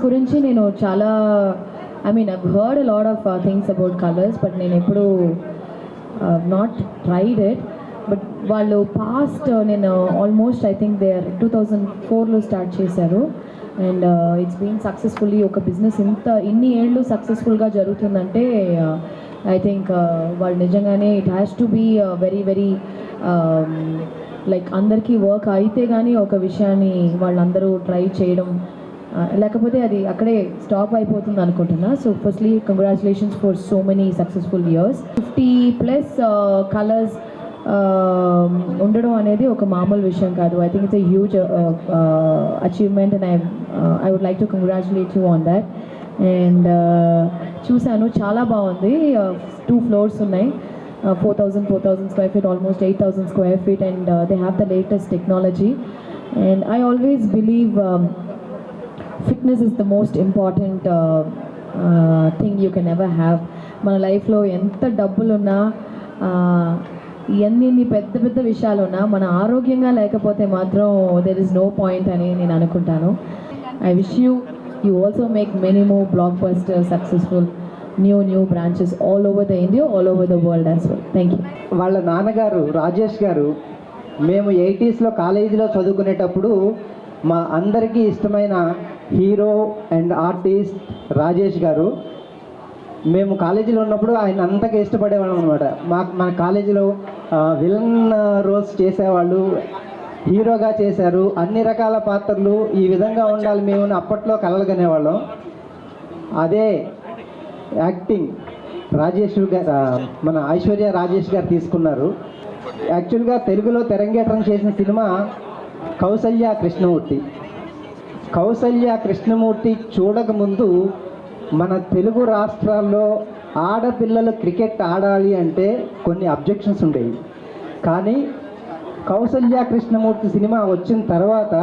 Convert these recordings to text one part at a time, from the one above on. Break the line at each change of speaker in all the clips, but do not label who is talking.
Colours గురించి నేను చాలా I've heard a lot of things about colors, but నేను ఎప్పుడు not tried it. బట్ వాళ్ళు పాస్ట్ నేను almost I think they are 2004లో స్టార్ట్ చేశారు. అండ్ ఇట్స్ బీన్ సక్సెస్ఫుల్లీ ఒక బిజినెస్ ఇన్ని ఏళ్ళు సక్సెస్ఫుల్గా జరుగుతుందంటే ఐ థింక్ వాళ్ళు నిజంగానే it has to be very very like అందరికీ వర్క్ అయితే కానీ ఒక విషయాన్ని వాళ్ళందరూ ట్రై చేయడం లేకపోతే అది అక్కడే స్టాప్ అయిపోతుంది అనుకుంటున్నా. So firstly congratulations for so many successful years. 50+ colours ఉండడం అనేది ఒక మామూలు విషయం కాదు. I think it's a huge achievement and I would like to congratulate you on that. And చూశాను, చాలా బాగుంది. 2 floors ఉన్నాయి, 4,000 square feet, almost 8,000 square feet, and they have the latest technology. And I always believe fitness is the most important thing you can ever have. మన లైఫ్లో ఎంత డబ్బులున్నా ఎన్ని పెద్ద పెద్ద విషయాలు ఉన్నా మన ఆరోగ్యంగా లేకపోతే మాత్రం దెర్ ఇస్ నో పాయింట్ అని నేను అనుకుంటాను. I wish you also make many more block buster successful new branches all over the India, all over the world as well. Thank you.
వాళ్ళ నాన్నగారు రాజేష్ గారు మేము 80sలో కాలేజీలో చదువుకునేటప్పుడు మా అందరికీ ఇష్టమైన హీరో అండ్ ఆర్టిస్ట్ రాజేష్ గారు. మేము కాలేజీలో ఉన్నప్పుడు ఆయన అంతగా ఇష్టపడేవాళ్ళం అనమాట. మన కాలేజీలో విలన్ రోల్స్ చేసేవాళ్ళు, హీరోగా చేశారు, అన్ని రకాల పాత్రలు ఈ విధంగా ఉండాలి మేము అప్పట్లో కలలుగనేవాళ్ళం. అదే యాక్టింగ్ రాజేష్ గారు, మన ఐశ్వర్య రాజేష్ గారు తీసుకున్నారు. యాక్చువల్గా తెలుగులో తెరంగేట్రం చేసిన సినిమా కౌసల్య కృష్ణమూర్తి. కౌసల్య కృష్ణమూర్తి చూడకముందు మన తెలుగు రాష్ట్రాల్లో ఆడపిల్లలు క్రికెట్ ఆడాలి అంటే కొన్ని అబ్జెక్షన్స్ ఉండేవి. కానీ కౌసల్య కృష్ణమూర్తి సినిమా వచ్చిన తర్వాత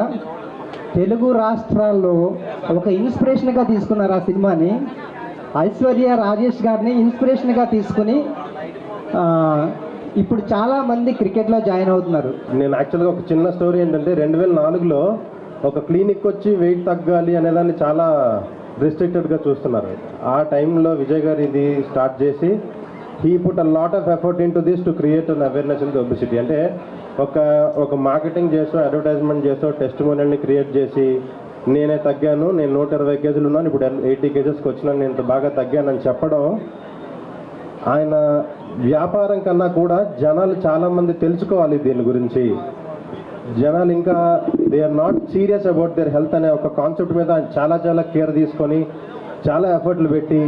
తెలుగు రాష్ట్రాల్లో ఒక ఇన్స్పిరేషన్గా తీసుకున్నారు ఆ సినిమాని. ఐశ్వర్య రాజేష్ గారిని ఇన్స్పిరేషన్గా తీసుకుని ఇప్పుడు చాలామంది క్రికెట్లో జాయిన్ అవుతున్నారు.
నేను యాక్చువల్గా ఒక చిన్న స్టోరీ ఏంటంటే 2004లో ఒక క్లినిక్ వచ్చి వెయిట్ తగ్గాలి అనేదాన్ని చాలా రిస్ట్రిక్టెడ్గా చూస్తున్నారు. ఆ టైంలో విజయ్ గారు ఇది స్టార్ట్ చేసి he put a lot of effort in to this to create an awareness in the obesity. అంటే ఒక మార్కెటింగ్ చేస్తూ, అడ్వర్టైజ్మెంట్ చేస్తూ, టెస్టిమోనియల్ని క్రియేట్ చేసి నేనే తగ్గాను, నేను 120 kgs ఉన్నాను, ఇప్పుడు 80 kgsకి వచ్చినాను, నేను ఇంత బాగా తగ్గానని చెప్పడం. ఆయన వ్యాపారం కన్నా కూడా జనాలు చాలామంది తెలుసుకోవాలి దీని గురించి. జనాలు ఇంకా they are not serious about their health అనే ఒక కాన్సెప్ట్ మీద చాలా కేర్ తీసుకొని చాలా ఎఫర్ట్లు పెట్టి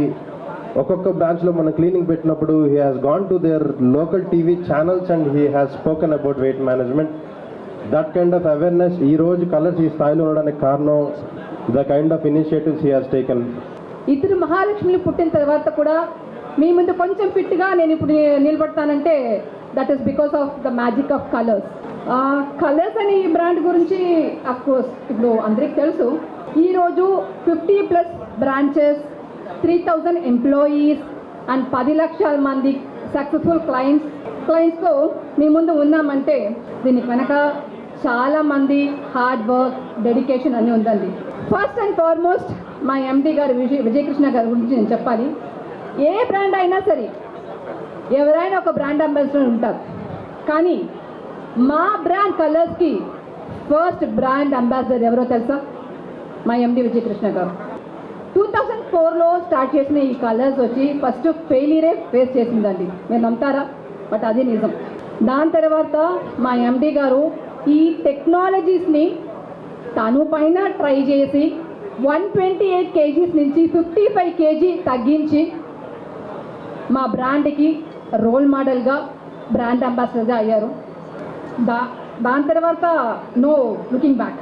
ఒక్కొక్క బ్రాంచ్లో మన క్లీనింగ్ పెట్టినప్పుడు he has gone to their local TV channels and he has spoken about weight management. That kind of awareness ఈ రోజు కలర్స్ ఈ స్థాయిలో ఉండడానికి కారణం the kind of initiatives he has taken.
ఇద్దరు మహాలక్ష్మిని పుట్టిన తర్వాత కూడా మీ ముందు కొంచెం ఫిట్గా నేను ఇప్పుడు నిలబడతానంటే that is because of the magic of colours. Colours అని ఈ బ్రాండ్ గురించి అఫ్కోర్స్ ఇప్పుడు అందరికి తెలుసు. ఈరోజు 50+ బ్రాంచెస్, 3,000 ఎంప్లాయీస్ అండ్ 10 లక్షల మంది సక్సెస్ఫుల్ క్లయింట్స్తో మీ ముందు ఉన్నామంటే దీనికి వెనక చాలామంది హార్డ్ వర్క్, డెడికేషన్ అన్నీ ఉందండి. ఫస్ట్ అండ్ ఫార్మోస్ట్ మా ఎండి గారు విజయకృష్ణ గారి గురించి నేను చెప్పాలి. ఏ బ్రాండ్ అయినా సరే ఎవరైనా ఒక బ్రాండ్ అంబాసిడర్ ఉంటారు, కానీ మా బ్రాండ్ కలర్స్కి ఫస్ట్ బ్రాండ్ అంబాసిడర్ ఎవరో తెలుసా? మా ఎండి విజయకృష్ణ గారు. 2004లో స్టార్ట్ చేసిన ఈ కలర్స్ వచ్చి ఫస్ట్ ఫెయిలియరే ఫేస్ చేసిందండి, మీరు నమ్ముతారా? బట్ అది నిజం. దాని తర్వాత మా ఎండి గారు ఈ టెక్నాలజీస్ని తను పైన ట్రై చేసి 128 kgs నుంచి 55 kg తగ్గించి మా బ్రాండ్కి రోల్ మోడల్గా బ్రాండ్ అంబాసిడర్గా అయ్యారు. దాని తర్వాత నో లుకింగ్ బ్యాక్.